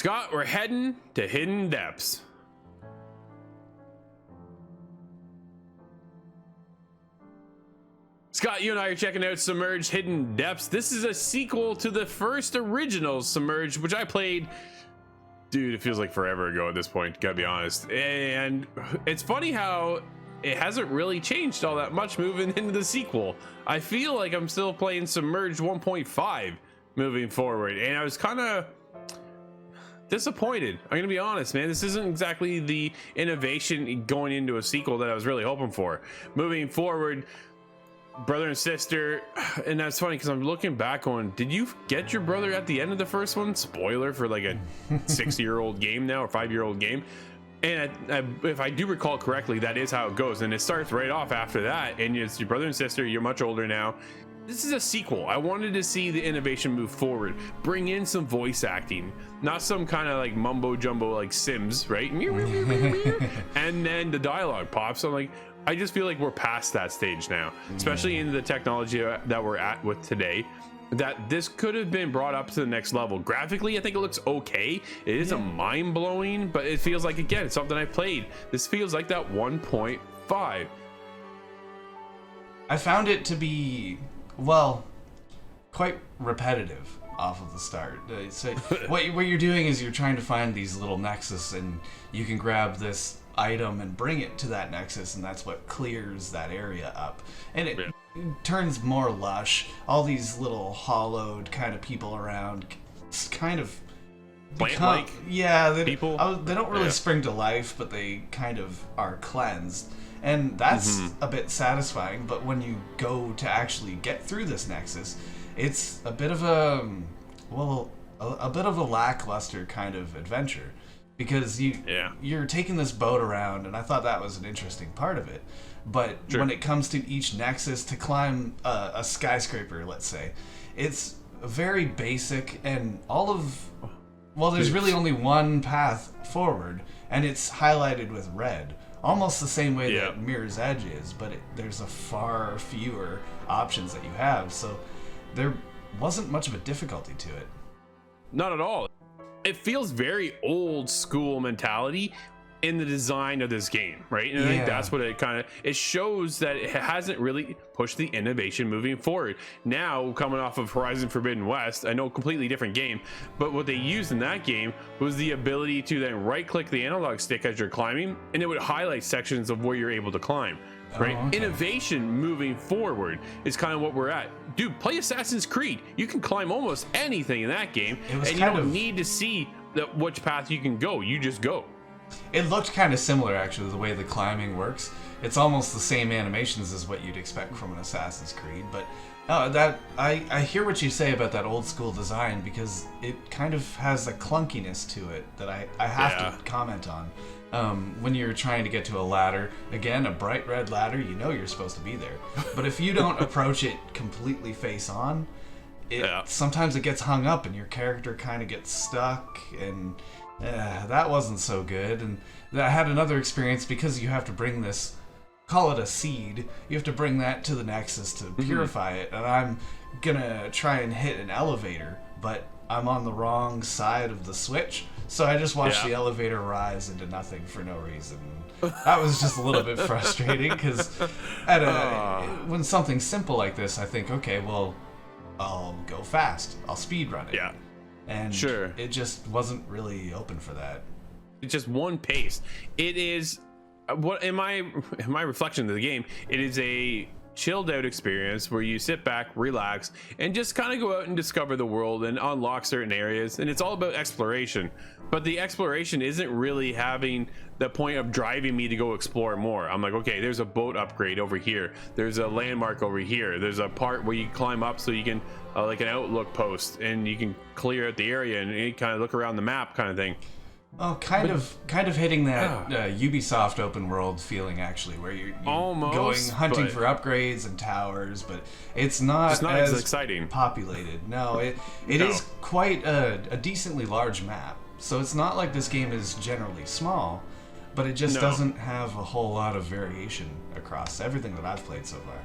Scott, we're heading to Hidden Depths. Scott, you and I are checking out Submerged Hidden Depths. This is a sequel to the first original Submerged, which I played, dude, it feels like forever ago at this point, gotta be honest. And it's funny how it hasn't really changed all that much moving into the sequel. I feel like I'm still playing Submerged 1.5 moving forward, and I was kind of disappointed. I'm gonna be honest, man. This isn't exactly the innovation going into a sequel that I was really hoping for. Moving forward, brother and sister, and that's funny because I'm looking back on, did you get your brother at the end of the first one? Spoiler for like a 6-year-old game now, or 5-year-old game. And if I do recall correctly, that is how it goes, and it starts right off after that, and it's your brother and sister. You're much older now. This is a sequel. I wanted to see the innovation move forward, bring in some voice acting, not some kind of like mumbo jumbo like Sims, right? And then the dialogue pops. I'm like, I just feel like we're past that stage now, especially in the technology that we're at with today, that this could have been brought up to the next level. Graphically, I think it looks okay. It isn't mind-blowing, but it feels like, again, it's something I played. This feels like that 1.5. I found it to be, well, quite repetitive off of the start. So what you're doing is you're trying to find these little nexus, and you can grab this item and bring it to that nexus, and that's what clears that area up, and it turns more lush. All these little hollowed kind of people around kind of plant-like people. They don't really spring to life, but they kind of are cleansed, and that's a bit satisfying. But when you go to actually get through this nexus, it's a bit of a bit of a lackluster kind of adventure, because you're taking this boat around, and I thought that was an interesting part of it. But when it comes to each nexus to climb a skyscraper, let's say, it's very basic, and there's really only one path forward, and it's highlighted with red, almost the same way that Mirror's Edge is, but there's a far fewer options that you have, so there wasn't much of a difficulty to it. Not at all. It feels very old school mentality in the design of this game, right? And I think that's what it shows, that it hasn't really pushed the innovation moving forward. Now, coming off of Horizon Forbidden West, I know, completely different game, but what they used in that game was the ability to then right click the analog stick as you're climbing, and it would highlight sections of where you're able to climb. Right? Oh, okay. Innovation moving forward is kind of what we're at. Dude, play Assassin's Creed. You can climb almost anything in that game, and you don't need to see which path you can go. You just go. It looked kind of similar, actually, the way the climbing works. It's almost the same animations as what you'd expect from an Assassin's Creed, but I hear what you say about that old school design, because it kind of has a clunkiness to it that I have to comment on. When you're trying to get to a ladder, again, a bright red ladder, you know you're supposed to be there. But if you don't approach it completely face on, sometimes it gets hung up and your character kind of gets stuck, and that wasn't so good. And I had another experience, because you have to bring this, call it a seed, you have to bring that to the Nexus to purify it, and I'm gonna try and hit an elevator, but I'm on the wrong side of the switch, so I just watched the elevator rise into nothing for no reason. That was just a little bit frustrating, because when something simple like this, I think, okay, well, I'll go fast, I'll speed run it. Yeah. And it just wasn't really open for that. It's just one pace. It is, what in my reflection of the game, it is a chilled out experience where you sit back, relax, and just kind of go out and discover the world and unlock certain areas, and it's all about exploration. But the exploration isn't really having the point of driving me to go explore more. I'm like, okay, there's a boat upgrade over here, there's a landmark over here, there's a part where you climb up so you can like an outlook post, and you can clear out the area and you kind of look around the map kind of thing. Oh, kind of hitting that Ubisoft open world feeling, actually, where you're almost going hunting for upgrades and towers, but it's not as exciting, populated. No, it is quite a decently large map, so it's not like this game is generally small, but it just doesn't have a whole lot of variation across everything that I've played so far.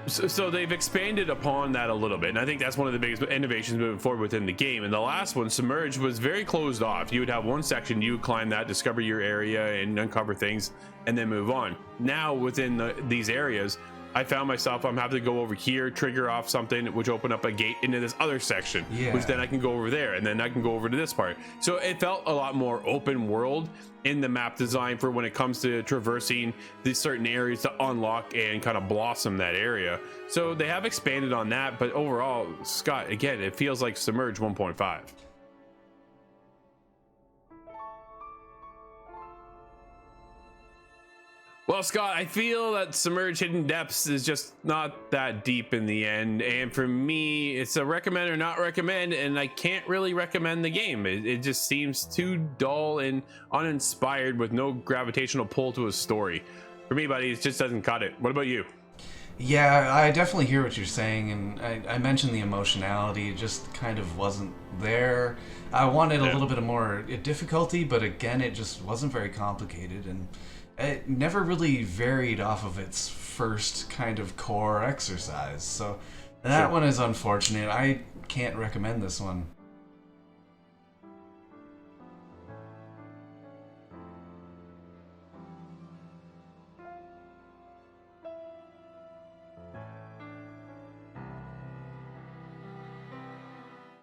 So they've expanded upon that a little bit, and I think that's one of the biggest innovations moving forward within the game. And the last one, Submerged, was very closed off. You would have one section, you would climb that, discover your area and uncover things, and then move on. Now within these areas, I found myself, I'm having to go over here, trigger off something, which open up a gate into this other section, which then I can go over there, and then I can go over to this part. So it felt a lot more open world in the map design for when it comes to traversing these certain areas to unlock and kind of blossom that area. So they have expanded on that, but overall, Scott, again, it feels like Submerge 1.5. Well, Scott, I feel that Submerged Hidden Depths is just not that deep in the end, and for me, it's a recommend or not recommend, and I can't really recommend the game. It just seems too dull and uninspired with no gravitational pull to a story. For me, buddy, it just doesn't cut it. What about you? Yeah, I definitely hear what you're saying, and I mentioned the emotionality. It just kind of wasn't there. I wanted a little bit of more difficulty, but again, it just wasn't very complicated, and it never really varied off of its first kind of core exercise. So that one is unfortunate. I can't recommend this one.